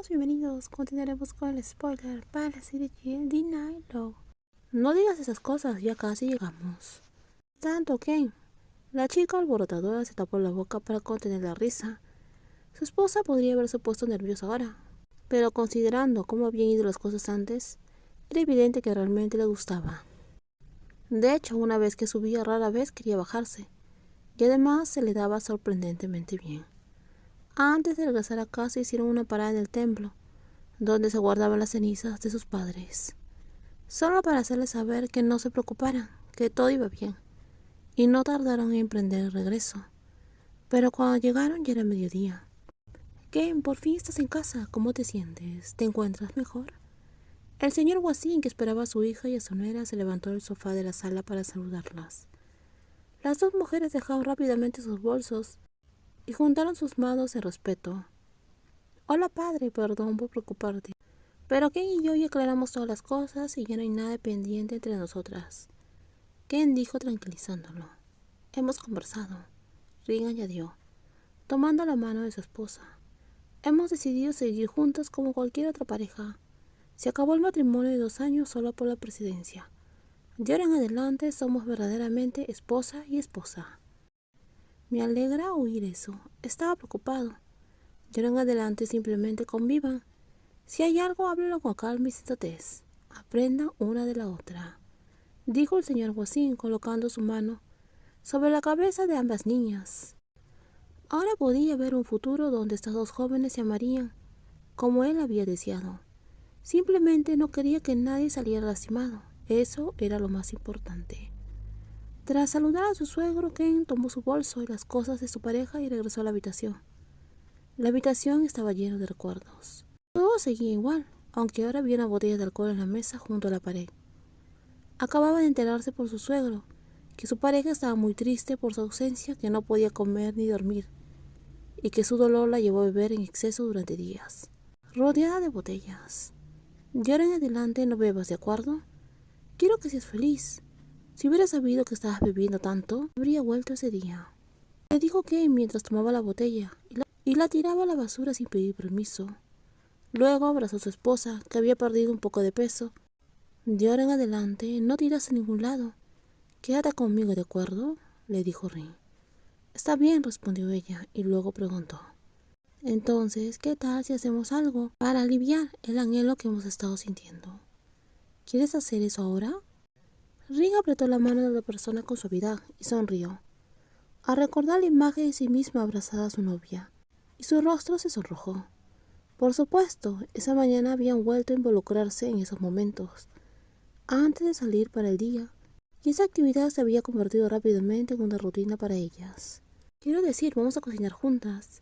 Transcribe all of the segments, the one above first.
todos bienvenidos. Continuaremos con el spoiler para la serie The Night Love. No digas esas cosas, ya casi llegamos. Tanto Ken. La chica alborotadora se tapó la boca para contener la risa. Su esposa podría haberse puesto nerviosa ahora, pero considerando cómo habían ido las cosas antes, era evidente que realmente le gustaba. De hecho, una vez que subía rara vez quería bajarse, y además se le daba sorprendentemente bien. Antes de regresar a casa hicieron una parada en el templo, donde se guardaban las cenizas de sus padres, solo para hacerles saber que no se preocuparan, que todo iba bien, y no tardaron en emprender el regreso. Pero cuando llegaron ya era mediodía. Ken, por fin estás en casa. ¿Cómo te sientes? ¿Te encuentras mejor? El señor Wasim, que esperaba a su hija y a su nuera, se levantó del sofá de la sala para saludarlas. Las dos mujeres dejaron rápidamente sus bolsos y juntaron sus manos en respeto. Hola padre, perdón por preocuparte, pero Ken y yo ya aclaramos todas las cosas y ya no hay nada pendiente entre nosotras. Ken dijo tranquilizándolo. Hemos conversado, Rin añadió, tomando la mano de su esposa. Hemos decidido seguir juntas como cualquier otra pareja. Se acabó el matrimonio de 2 años solo por la presidencia. De ahora en adelante somos verdaderamente esposa y esposa. Me alegra oír eso. Estaba preocupado. De ahora en adelante simplemente convivan. Si hay algo, háblenlo con calma y sensatez. Aprendan una de la otra, dijo el señor Wasim colocando su mano sobre la cabeza de ambas niñas. Ahora podía ver un futuro donde estas dos jóvenes se amarían como él había deseado. Simplemente no quería que nadie saliera lastimado. Eso era lo más importante. Tras saludar a su suegro, Ken tomó su bolso y las cosas de su pareja y regresó a la habitación. La habitación estaba llena de recuerdos. Todo seguía igual, aunque ahora había una botella de alcohol en la mesa junto a la pared. Acababa de enterarse por su suegro que su pareja estaba muy triste por su ausencia, que no podía comer ni dormir, y que su dolor la llevó a beber en exceso durante días, rodeada de botellas. De ahora en adelante no bebas, ¿de acuerdo? Quiero que seas feliz. Si hubiera sabido que estabas bebiendo tanto, habría vuelto ese día, le dijo Kate mientras tomaba la botella y la tiraba a la basura sin pedir permiso. Luego abrazó a su esposa, que había perdido un poco de peso. De ahora en adelante no tiras a ningún lado. Quédate conmigo, ¿de acuerdo? Le dijo Rin. Está bien, respondió ella, y luego preguntó. Entonces, ¿qué tal si hacemos algo para aliviar el anhelo que hemos estado sintiendo? ¿Quieres hacer eso ahora? Rin apretó la mano de la persona con suavidad y sonrió, al recordar la imagen de sí misma abrazada a su novia, y su rostro se sonrojó. Por supuesto, esa mañana habían vuelto a involucrarse en esos momentos, antes de salir para el día, y esa actividad se había convertido rápidamente en una rutina para ellas. Quiero decir, vamos a cocinar juntas.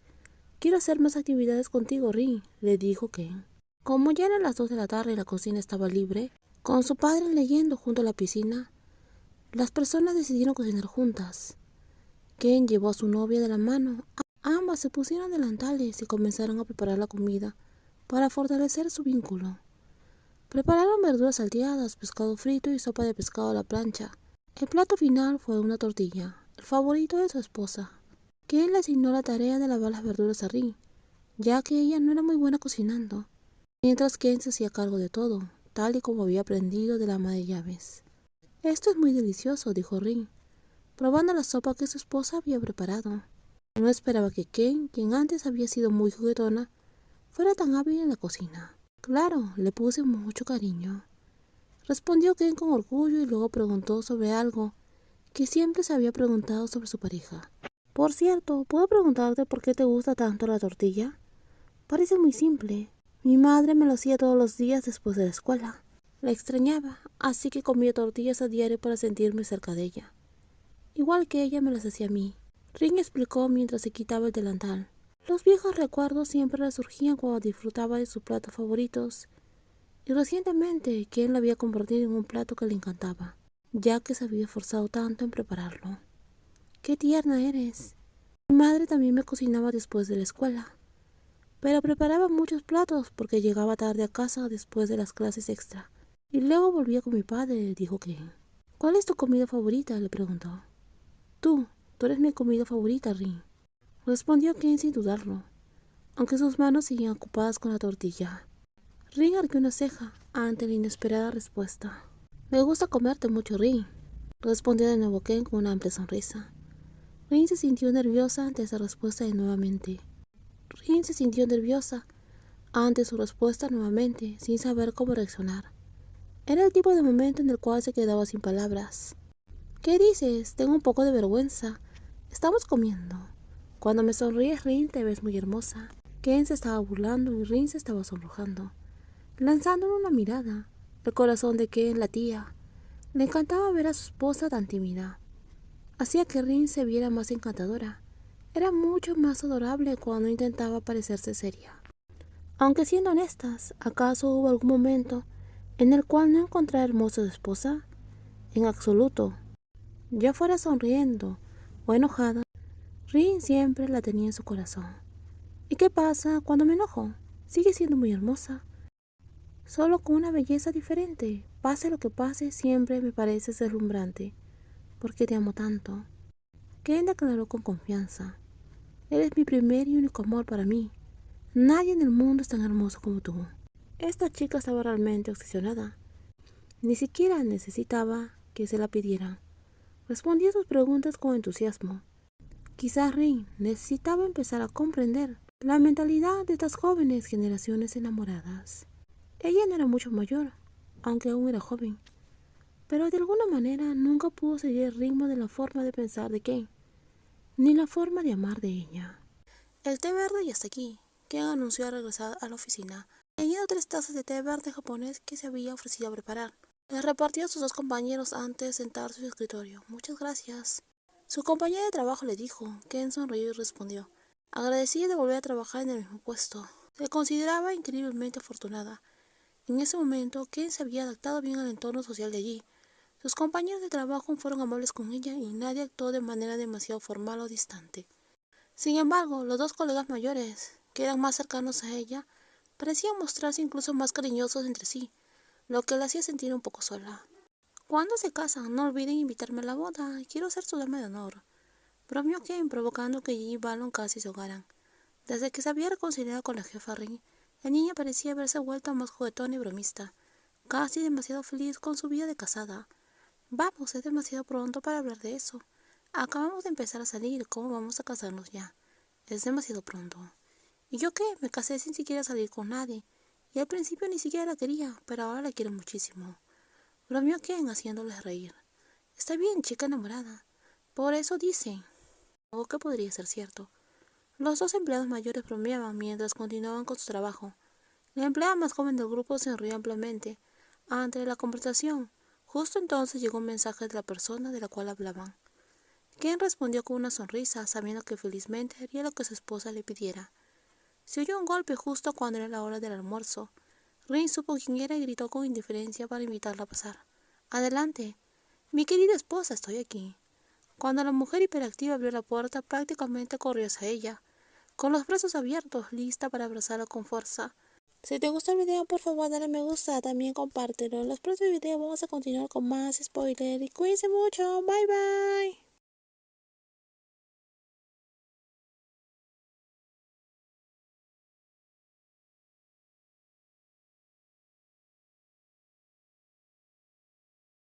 Quiero hacer más actividades contigo, Rin, le dijo Ken. Como ya eran las 2 de la tarde y la cocina estaba libre, con su padre leyendo junto a la piscina, las personas decidieron cocinar juntas. Ken llevó a su novia de la mano. Ambas se pusieron delantales y comenzaron a preparar la comida para fortalecer su vínculo. Prepararon verduras salteadas, pescado frito y sopa de pescado a la plancha. El plato final fue una tortilla, el favorito de su esposa. Ken le asignó la tarea de lavar las verduras a Rin, ya que ella no era muy buena cocinando, mientras Ken se hacía cargo de todo, tal y como había aprendido de la ama de llaves. Esto es muy delicioso, dijo Rin, probando la sopa que su esposa había preparado. No esperaba que Ken, quien antes había sido muy juguetona, fuera tan hábil en la cocina. Claro, le puse mucho cariño, respondió Ken con orgullo y luego preguntó sobre algo que siempre se había preguntado sobre su pareja. Por cierto, ¿puedo preguntarte por qué te gusta tanto la tortilla? Parece muy simple. Mi madre me lo hacía todos los días después de la escuela. La extrañaba, así que comía tortillas a diario para sentirme cerca de ella, igual que ella me las hacía a mí. Ring explicó mientras se quitaba el delantal. Los viejos recuerdos siempre resurgían cuando disfrutaba de sus platos favoritos, y recientemente Ken lo había convertido en un plato que le encantaba, ya que se había esforzado tanto en prepararlo. ¡Qué tierna eres! Mi madre también me cocinaba después de la escuela, pero preparaba muchos platos porque llegaba tarde a casa después de las clases extra, y luego volvía con mi padre, dijo Ken. ¿Cuál es tu comida favorita?, le preguntó. Tú eres mi comida favorita, Rin, respondió Ken sin dudarlo. aunque sus manos seguían ocupadas con la tortilla. Rin arqueó una ceja ante la inesperada respuesta. Me gusta comerte mucho, Rin, respondió de nuevo Ken con una amplia sonrisa. Rin se sintió nerviosa ante esa respuesta nuevamente. Rin se sintió nerviosa ante su respuesta nuevamente, sin saber cómo reaccionar. Era el tipo de momento en el cual se quedaba sin palabras. ¿Qué dices? Tengo un poco de vergüenza. Estamos comiendo. Cuando me sonríes, Rin, te ves muy hermosa. Ken se estaba burlando y Rin se estaba sonrojando, lanzándole una mirada. El corazón de Ken latía. Le encantaba ver a su esposa tan tímida. Hacía que Rin se viera más encantadora. Era mucho más adorable cuando intentaba parecerse seria. Aunque siendo honestas, ¿acaso hubo algún momento en el cual no encontrara hermosa a su esposa? En absoluto. Ya fuera sonriendo o enojada, Rin siempre la tenía en su corazón. ¿Y qué pasa cuando me enojo? Sigue siendo muy hermosa, solo con una belleza diferente. Pase lo que pase, siempre me pareces deslumbrante, porque te amo tanto. Ken declaró con confianza. Eres mi primer y único amor para mí. Nadie en el mundo es tan hermoso como tú. Esta chica estaba realmente obsesionada. Ni siquiera necesitaba que se la pidieran. Respondía a sus preguntas con entusiasmo. Quizás Rin necesitaba empezar a comprender la mentalidad de estas jóvenes generaciones enamoradas. Ella no era mucho mayor, aunque aún era joven, pero de alguna manera nunca pudo seguir el ritmo de la forma de pensar de Ken, ni la forma de amar de ella. El té verde ya está aquí. Ken anunció al regresar a la oficina, leyendo 3 tazas de té verde japonés que se había ofrecido a preparar. Les repartió a sus 2 compañeros antes de sentarse en su escritorio. Muchas gracias. Su compañera de trabajo le dijo. Ken sonrió y respondió, agradecida de volver a trabajar en el mismo puesto. Se consideraba increíblemente afortunada. En ese momento, Ken se había adaptado bien al entorno social de allí. Sus compañeros de trabajo fueron amables con ella y nadie actuó de manera demasiado formal o distante. Sin embargo, los 2 colegas mayores, que eran más cercanos a ella, parecían mostrarse incluso más cariñosos entre sí, lo que la hacía sentir un poco sola. Cuando se casan, no olviden invitarme a la boda, quiero ser su dama de honor. Bromeó Ken, provocando que Gigi y Balon casi se ahogaran. Desde que se había reconciliado con la jefa Rin, la niña parecía haberse vuelto más juguetona y bromista, casi demasiado feliz con su vida de casada. Vamos, es demasiado pronto para hablar de eso. Acabamos de empezar a salir, ¿cómo vamos a casarnos ya? Es demasiado pronto. ¿Y yo qué? Me casé sin siquiera salir con nadie, y al principio ni siquiera la quería, pero ahora la quiero muchísimo. Bromeó Ken haciéndoles reír. Está bien, chica enamorada. Por eso dicen. Algo que podría ser cierto. Los 2 empleados mayores bromeaban mientras continuaban con su trabajo. La empleada más joven del grupo se rió ampliamente ante la conversación. Justo entonces llegó un mensaje de la persona de la cual hablaban. Ken respondió con una sonrisa, sabiendo que felizmente haría lo que su esposa le pidiera. Se oyó un golpe justo cuando era la hora del almuerzo. Rin supo quién era y gritó con indiferencia para invitarla a pasar. Adelante. Mi querida esposa, estoy aquí. Cuando la mujer hiperactiva abrió la puerta, prácticamente corrió hacia ella, con los brazos abiertos, lista para abrazarla con fuerza. Si te gustó el video, por favor dale me gusta, también compártelo. En los próximos videos vamos a continuar con más spoilers y cuídense mucho. Bye bye.